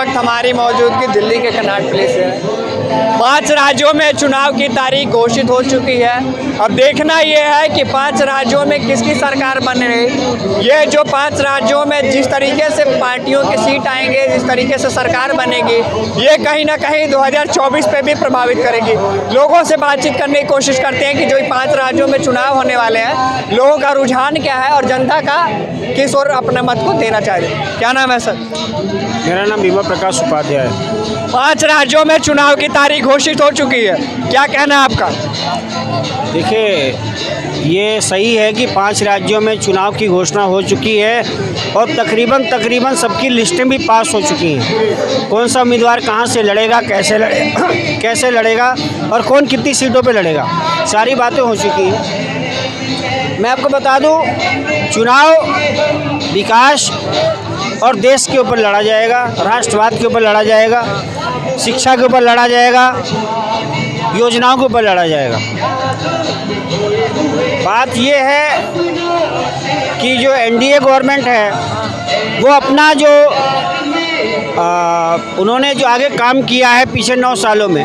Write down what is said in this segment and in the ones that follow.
वक्त हमारी मौजूदगी दिल्ली के कनॉट प्लेस है। 5 राज्यों में चुनाव की तारीख घोषित हो चुकी है और देखना ये है कि 5 राज्यों में किसकी सरकार बन रही। ये जो 5 राज्यों में जिस तरीके से पार्टियों की सीट आएंगे, जिस तरीके से सरकार बनेगी, ये कहीं ना कहीं 2024 पे भी प्रभावित करेगी। लोगों से बातचीत करने की कोशिश करते हैं कि जो 5 राज्यों में चुनाव होने वाले हैं, लोगों का रुझान क्या है और जनता का किस ओर अपने मत को देना चाहिए। क्या नाम है सर? मेरा नाम बीमा प्रकाश उपाध्याय है। 5 राज्यों में चुनाव की तारीख घोषित हो चुकी है, क्या कहना है आपका? देखिए, ये सही है कि 5 राज्यों में चुनाव की घोषणा हो चुकी है और तकरीबन सबकी लिस्टें भी पास हो चुकी हैं। कौन सा उम्मीदवार कहाँ से लड़ेगा, कैसे लड़ेगा और कौन कितनी सीटों पे लड़ेगा, सारी बातें हो चुकी हैं। मैं आपको बता दूं, चुनाव विकास और देश के ऊपर लड़ा जाएगा, राष्ट्रवाद के ऊपर लड़ा जाएगा, शिक्षा के ऊपर लड़ा जाएगा, योजनाओं के ऊपर लड़ा जाएगा। बात ये है कि जो एनडीए गवर्नमेंट है वो अपना जो उन्होंने जो आगे काम किया है पिछले 9 सालों में,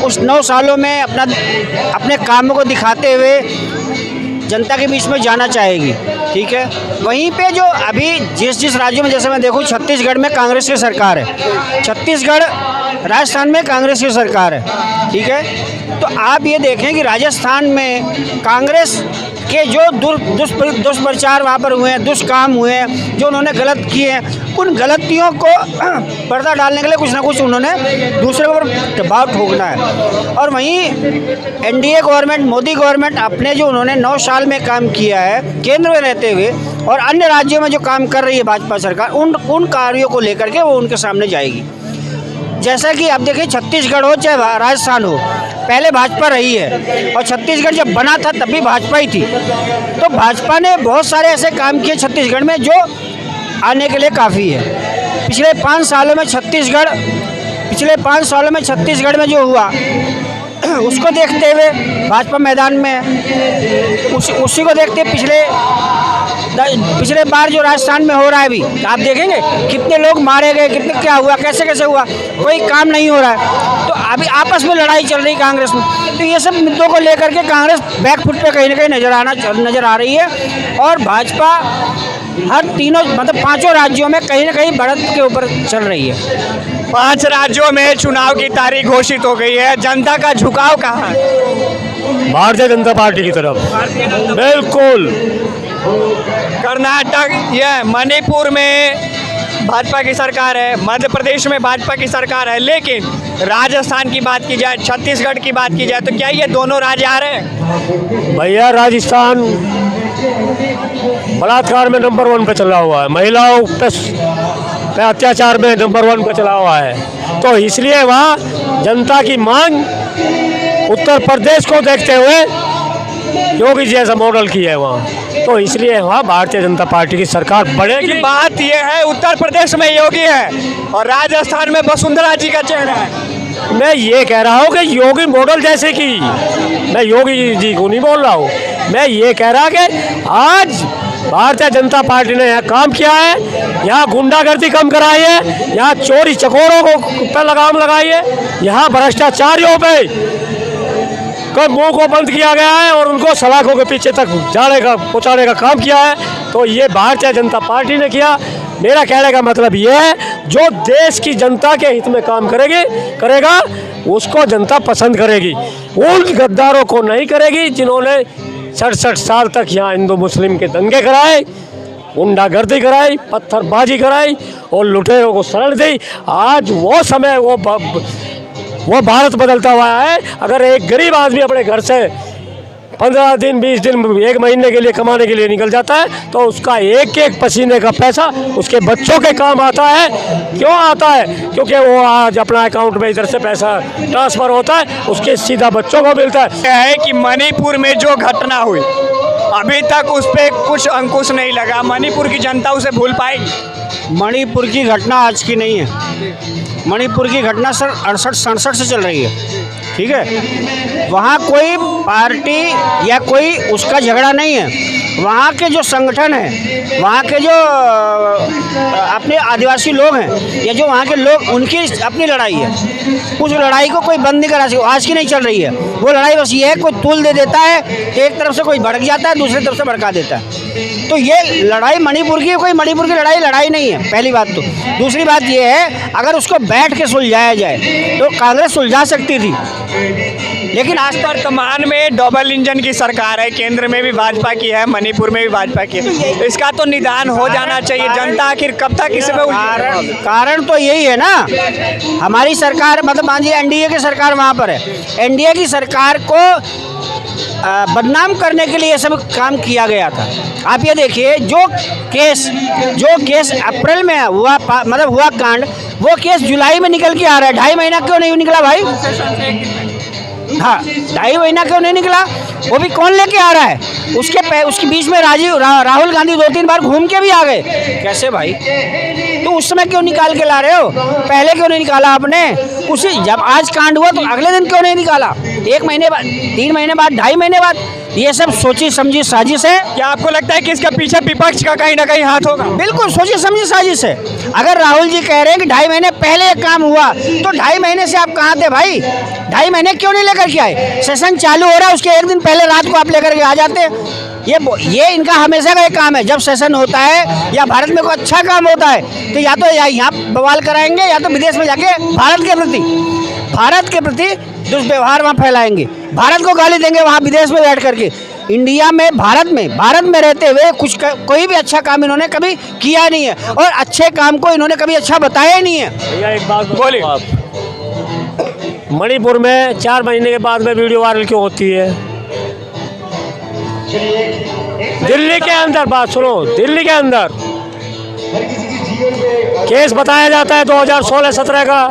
उस 9 सालों में अपने कामों को दिखाते हुए जनता के बीच में जाना चाहेगी। ठीक है, वहीं पे जो अभी जिस राज्यों में, जैसे मैं देखूँ, छत्तीसगढ़ में कांग्रेस की सरकार है, छत्तीसगढ़ राजस्थान में कांग्रेस की सरकार है। ठीक है, तो आप ये देखें कि राजस्थान में कांग्रेस के जो दुष्प्रचार वहाँ पर हुए हैं, दुष्काम हुए हैं, जो उन्होंने गलत किए हैं, उन गलतियों को पर्दा डालने के लिए कुछ ना कुछ उन्होंने दूसरे के ऊपर दबाव ठोकना है। और वहीं एनडीए गवर्नमेंट, मोदी गवर्नमेंट, अपने जो उन्होंने 9 साल में काम किया है केंद्र में रहते हुए और अन्य राज्यों में जो काम कर रही है भाजपा सरकार, उन कार्यों को लेकर के वो उनके सामने जाएगी। जैसा कि आप देखिए, छत्तीसगढ़ हो चाहे राजस्थान हो, पहले भाजपा रही है और छत्तीसगढ़ जब बना था तब भी भाजपा ही थी। तो भाजपा ने बहुत सारे ऐसे काम किए छत्तीसगढ़ में जो आने के लिए काफ़ी है। पिछले 5 सालों में छत्तीसगढ़ में जो हुआ उसको देखते हुए भाजपा मैदान में है। उसी को देखते पिछले बार जो राजस्थान में हो रहा है, अभी आप देखेंगे कितने लोग मारे गए, कितने क्या हुआ, कैसे हुआ, कोई काम नहीं हो रहा है। तो अभी आपस में लड़ाई चल रही कांग्रेस में। तो ये सब मुद्दों को लेकर के कांग्रेस बैकफुट पे कहीं ना कहीं नज़र आ रही है और भाजपा हर तीनों, मतलब 5 राज्यों में कहीं ना कहीं बढ़त के ऊपर चल रही है। 5 राज्यों में चुनाव की तारीख घोषित हो गई है, जनता का झुकाव कहाँ है? भारतीय जनता पार्टी की तरफ। बिल्कुल। कर्नाटक, यह मणिपुर में भाजपा की सरकार है, मध्य प्रदेश में भाजपा की सरकार है, लेकिन राजस्थान की बात की जाए, छत्तीसगढ़ की बात की जाए, तो क्या ये दोनों राज्य आ रहे हैं? भैया, राजस्थान बलात्कार में नंबर 1 पे चला हुआ है, महिलाओं पे अत्याचार में नंबर 1 पे चला हुआ है। तो इसलिए वहाँ जनता की मांग उत्तर प्रदेश को देखते हुए योगी जी ऐसा मॉडल किया है वहाँ, तो इसलिए वहाँ भारतीय जनता पार्टी की सरकार बढ़ेगी। बात यह है, उत्तर प्रदेश में योगी है और राजस्थान में वसुंधरा जी का चेहरा है। मैं ये कह रहा हूँ कि योगी मॉडल जैसे कि, मैं योगी जी को नहीं बोल रहा हूँ, मैं ये कह रहा कि आज भारतीय जनता पार्टी ने यहाँ काम किया है, यहाँ गुंडागर्दी कम कराई है, यहाँ चोरी चकोरों को लगाम लगाई है, यहाँ भ्रष्टाचारियों पे मुंह को बंद किया गया है और उनको सलाखों के पीछे तक पहुँचाने का काम किया है। तो ये भारतीय जनता पार्टी ने किया। मेरा कहने का मतलब ये है, जो देश की जनता के हित में काम करेगा उसको जनता पसंद करेगी, उन गद्दारों को नहीं करेगी जिन्होंने 67 साल तक यहाँ हिंदू मुस्लिम के दंगे कराए, गुंडागर्दी कराई, पत्थरबाजी कराई और लुटेरों को शरण दी। आज वो समय, वो भारत बदलता हुआ है। अगर एक गरीब आदमी अपने घर से 15 दिन, 20 दिन, 1 महीने के लिए कमाने के लिए निकल जाता है तो उसका एक पसीने का पैसा उसके बच्चों के काम आता है। क्यों आता है? क्योंकि वो आज अपना अकाउंट में इधर से पैसा ट्रांसफ़र होता है, उसके सीधा बच्चों को मिलता है। कि मणिपुर में जो घटना हुई, अभी तक उस पर कुछ अंकुश नहीं लगा। मणिपुर की जनता उसे भूल पाएगी? मणिपुर की घटना आज की नहीं है, मणिपुर की घटना सर 68-67 से चल रही है। ठीक है, वहाँ कोई पार्टी या कोई उसका झगड़ा नहीं है। वहाँ के जो संगठन हैं, वहाँ के जो अपने आदिवासी लोग हैं या जो वहाँ के लोग, उनकी अपनी लड़ाई है। उस लड़ाई को कोई बंद नहीं करा सकता। आज की नहीं चल रही है वो लड़ाई, बस ये है कोई तूल दे देता है, एक तरफ से कोई भड़क जाता है, दूसरी तरफ से भड़का देता है। तो ये लड़ाई मणिपुर की कोई मणिपुर की लड़ाई नहीं है, पहली बात तो। दूसरी बात ये है, अगर उसको बैठ के सुलझाया जाए तो कांग्रेस सुलझा सकती थी, लेकिन आज तक वर्तमान में डबल इंजन की सरकार है, केंद्र में भी भाजपा की है, मणिपुर में भी भाजपा की है। इसका तो निदान हो जाना चाहिए। जनता आखिर कब तक इसे में कारण तो यही है ना, हमारी सरकार, मतलब मान लीजिए एनडीए की सरकार वहाँ पर है, एनडीए की सरकार को बदनाम करने के लिए ये सब काम किया गया था। आप ये देखिए, जो केस अप्रैल में हुआ, मतलब हुआ कांड, वो केस जुलाई में निकल के आ रहा है। 2.5 महीना क्यों नहीं निकला भाई? हाँ, 2.5 महीना क्यों नहीं निकला? वो भी कौन लेके आ रहा है? उसके बीच में राहुल गांधी 2-3 बार घूम के भी आ गए। कैसे भाई? तो उस समय क्यों निकाल के ला रहे हो? पहले क्यों नहीं निकाला आपने? उसी जब आज कांड हुआ तो अगले दिन क्यों नहीं निकाला? 1 महीने बाद, 3 महीने बाद, 2.5 महीने बाद? ये सब सोची समझी साजिश है। क्या आपको लगता है कि इसके पीछे विपक्ष का कहीं ना कहीं हाथ होगा? बिल्कुल सोची समझी साजिश है। अगर राहुल जी कह रहे हैं कि 2.5 महीने पहले ये काम हुआ, तो 2.5 महीने से आप कहाँ थे भाई? 2.5 महीने क्यों नहीं लेकर के आए? सेशन चालू हो रहा है, उसके 1 दिन पहले रात को आप लेकर के आ जाते। ये इनका हमेशा का एक काम है। जब सेशन होता है या भारत में कोई अच्छा काम होता है, तो या तो यहाँ बवाल कराएंगे, या तो विदेश में जाके भारत के प्रति दुष्व्यवहार वहाँ फैलाएंगे, भारत को गाली देंगे वहाँ विदेश में बैठ करके। इंडिया में, भारत में रहते हुए कोई भी अच्छा काम इन्होंने कभी किया नहीं है, और अच्छे काम को इन्होंने कभी अच्छा बताया ही नहीं है। भैया एक बात बोलिए, मणिपुर में 4 महीने के बाद में वीडियो वायरल क्यों होती है? दिल्ली के अंदर, बात सुनो, दिल्ली के अंदर केस बताया जाता है 2016-17 का,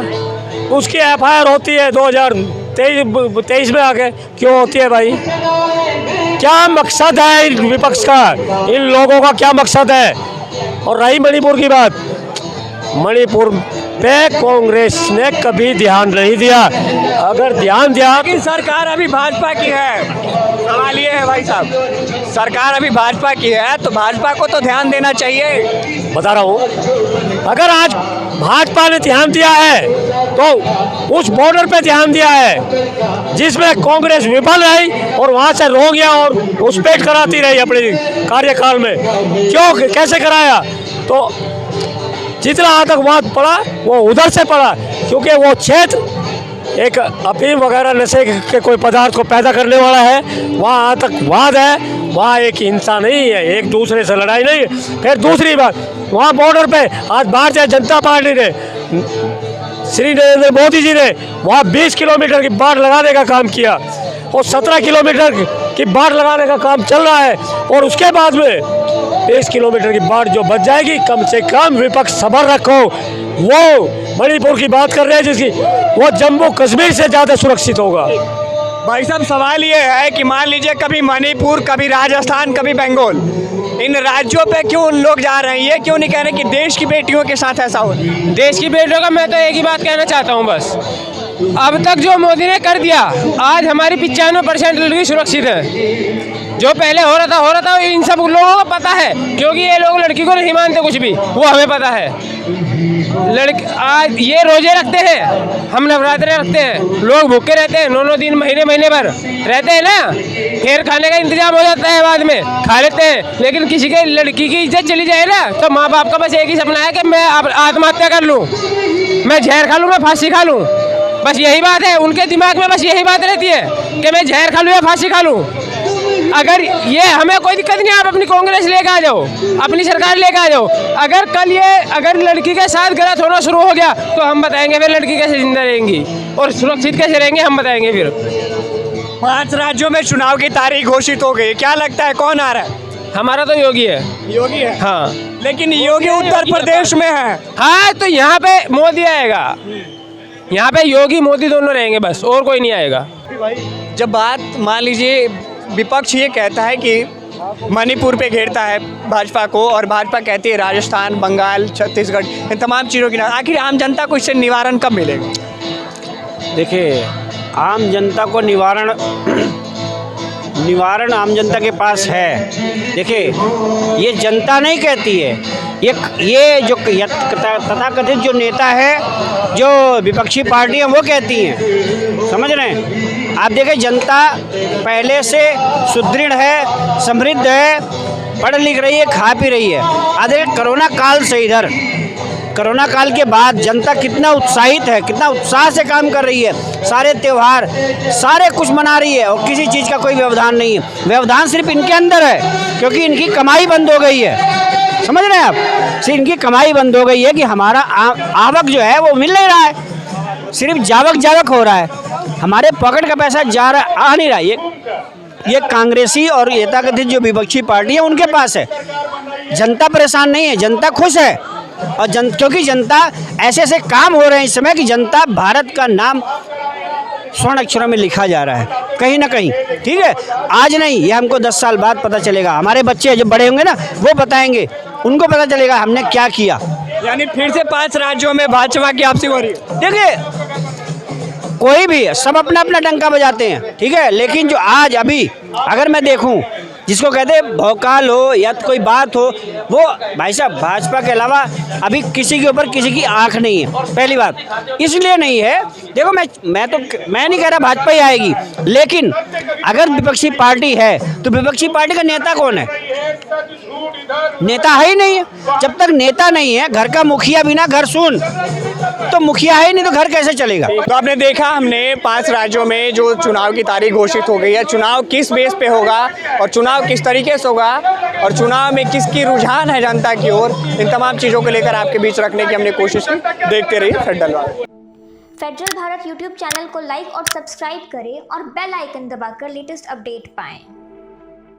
उसकी एफआईआर होती है 2023 में आके क्यों होती है भाई? क्या मकसद है इन विपक्ष का? इन लोगों का क्या मकसद है? और रही मणिपुर की बात, मणिपुर पे कांग्रेस ने कभी ध्यान नहीं दिया। अगर ध्यान दिया, लेकिन सरकार अभी भाजपा की है। सवाल ये है भाई साहब, सरकार अभी भाजपा की है, तो भाजपा को तो ध्यान देना चाहिए। बता रहा हूँ, अगर आज भाजपा ने ध्यान दिया है तो उस बॉर्डर पे ध्यान दिया है जिसमें कांग्रेस विफल रही और वहाँ से रो गया और घुसपैठ कराती रही अपने कार्यकाल में। क्यों, कैसे कराया? तो जितना आतंकवाद पड़ा वो उधर से पड़ा, क्योंकि वो क्षेत्र एक अफीम वगैरह नशे के कोई पदार्थ को पैदा करने वाला है। वहाँ आतंकवाद है, वहाँ एक हिंसा नहीं है, एक दूसरे से लड़ाई नहीं है। फिर दूसरी बात, वहाँ बॉर्डर पे आज भारतीय जनता पार्टी ने, श्री नरेंद्र मोदी जी ने वहाँ 20 किलोमीटर की बाढ़ लगाने का काम किया और 17 किलोमीटर की बाढ़ लगाने का काम चल रहा है। और उसके बाद में 20 किलोमीटर की बाढ़ जो बच जाएगी, कम से कम विपक्ष सब्र रखो। वो मणिपुर की बात कर रहे हैं जिसकी, वो जम्मू कश्मीर से ज़्यादा सुरक्षित होगा। भाई साहब, सवाल ये है कि मान लीजिए कभी मणिपुर, कभी राजस्थान, कभी बंगाल, इन राज्यों पे क्यों लोग जा रहे हैं? ये क्यों नहीं कह रहे कि देश की बेटियों के साथ ऐसा हो? देश की बेटियों का मैं तो एक ही बात कहना चाहता हूँ, बस अब तक जो मोदी ने कर दिया, आज हमारी 95% लड़की सुरक्षित है। जो पहले हो रहा था इन सब लोगों को पता है, क्योंकि ये लोग लड़की को नहीं मानते कुछ भी, वो हमें पता है। आज ये रोजे रखते हैं, हम नवरात्रे रखते हैं, लोग भूखे रहते हैं 9-9 दिन, महीने भर रहते हैं ना, फिर खाने का इंतजाम हो जाता है, बाद में खा लेते हैं। लेकिन किसी के लड़की की इज्जत चली जाए ना, तो माँ बाप का बस एक ही सपना है कि मैं आत्महत्या कर लूँ, मैं जहर खा लूँ, मैं फांसी खा लूँ। बस यही बात है उनके दिमाग में, बस यही बात रहती है कि मैं जहर खा लूँ या फांसी खा लूँ। अगर ये, हमें कोई दिक्कत नहीं, आप अपनी कांग्रेस लेके आ जाओ, अपनी सरकार लेके आ जाओ। अगर लड़की के साथ गलत होना शुरू हो गया तो हम बताएंगे फिर लड़की कैसे जिंदा रहेंगी और सुरक्षित कैसे रहेंगे, हम बताएंगे फिर। 5 राज्यों में चुनाव की तारीख घोषित हो गई, क्या लगता है कौन आ रहा है? हमारा तो योगी है। योगी है? हाँ, लेकिन योगी उत्तर प्रदेश में है। हाँ, तो यहाँ पे मोदी आएगा, यहाँ पे योगी मोदी दोनों रहेंगे बस, और कोई नहीं आएगा। जब बात मान लीजिए विपक्ष ये कहता है कि मणिपुर पे घेरता है भाजपा को, और भाजपा कहती है राजस्थान, बंगाल, छत्तीसगढ़, इन तमाम चीज़ों की, आखिर आम जनता को इससे निवारण कब मिलेगा? देखिए, आम जनता को निवारण आम जनता के पास है। देखिए, ये जनता नहीं कहती है, ये जो तथाकथित जो नेता है, जो विपक्षी पार्टियां वो कहती हैं, समझ रहे हैं। आप देखिए, जनता पहले से सुदृढ़ है, समृद्ध है, पढ़ लिख रही है, खा पी रही है। आज देखिए, कोरोना काल से इधर कोरोना काल के बाद जनता कितना उत्साहित है, कितना उत्साह से काम कर रही है। सारे त्यौहार सारे कुछ मना रही है और किसी चीज़ का कोई व्यवधान नहीं है। व्यवधान सिर्फ इनके अंदर है, क्योंकि इनकी कमाई बंद हो गई है। समझ रहे हैं आप, सिर्फ इनकी कमाई बंद हो गई है कि हमारा आवक जो है वो मिल नहीं रहा है, सिर्फ जावक हो रहा है, हमारे पॉकेट का पैसा आ नहीं रहा। ये कांग्रेसी और तथाकथित जो विपक्षी पार्टी है उनके पास है। जनता परेशान नहीं है, जनता खुश है। और क्योंकि जनता ऐसे ऐसे काम हो रहे हैं इस समय कि जनता भारत का नाम स्वर्ण अक्षरों में लिखा जा रहा है कहीं ना कहीं। ठीक है, आज नहीं, ये हमको 10 साल बाद पता चलेगा। हमारे बच्चे जब बड़े होंगे ना, वो बताएंगे, उनको पता चलेगा हमने क्या किया। यानी फिर से 5 राज्यों में भाजपा की वापसी हो रही है। देखिए, कोई भी सब अपना अपना डंका बजाते हैं, ठीक है, लेकिन जो आज अभी अगर मैं देखूं, जिसको कहते हैं भौकाल हो या कोई बात हो, वो भाई साहब भाजपा के अलावा अभी किसी के ऊपर किसी की आंख नहीं है। पहली बात इसलिए नहीं है, देखो मैं नहीं कह रहा भाजपा ही आएगी, लेकिन अगर विपक्षी पार्टी है तो विपक्षी पार्टी का नेता कौन है? नेता है ही नहीं है। जब तक नेता नहीं है, घर का मुखिया बिना घर सुन, तो मुखिया है ही नहीं तो घर कैसे चलेगा? तो आपने देखा, हमने 5 राज्यों में जो चुनाव की तारीख घोषित हो गई है, चुनाव किस बेस पे होगा और चुनाव किस तरीके से होगा और चुनाव में किसकी रुझान है जनता की ओर, इन तमाम चीज़ों को लेकर आपके बीच रखने की हमने कोशिश की। देखते रहिए फेडरल भारत यूट्यूब चैनल को लाइक और सब्सक्राइब करें और बेल आइकन दबाकर लेटेस्ट अपडेट पाएं।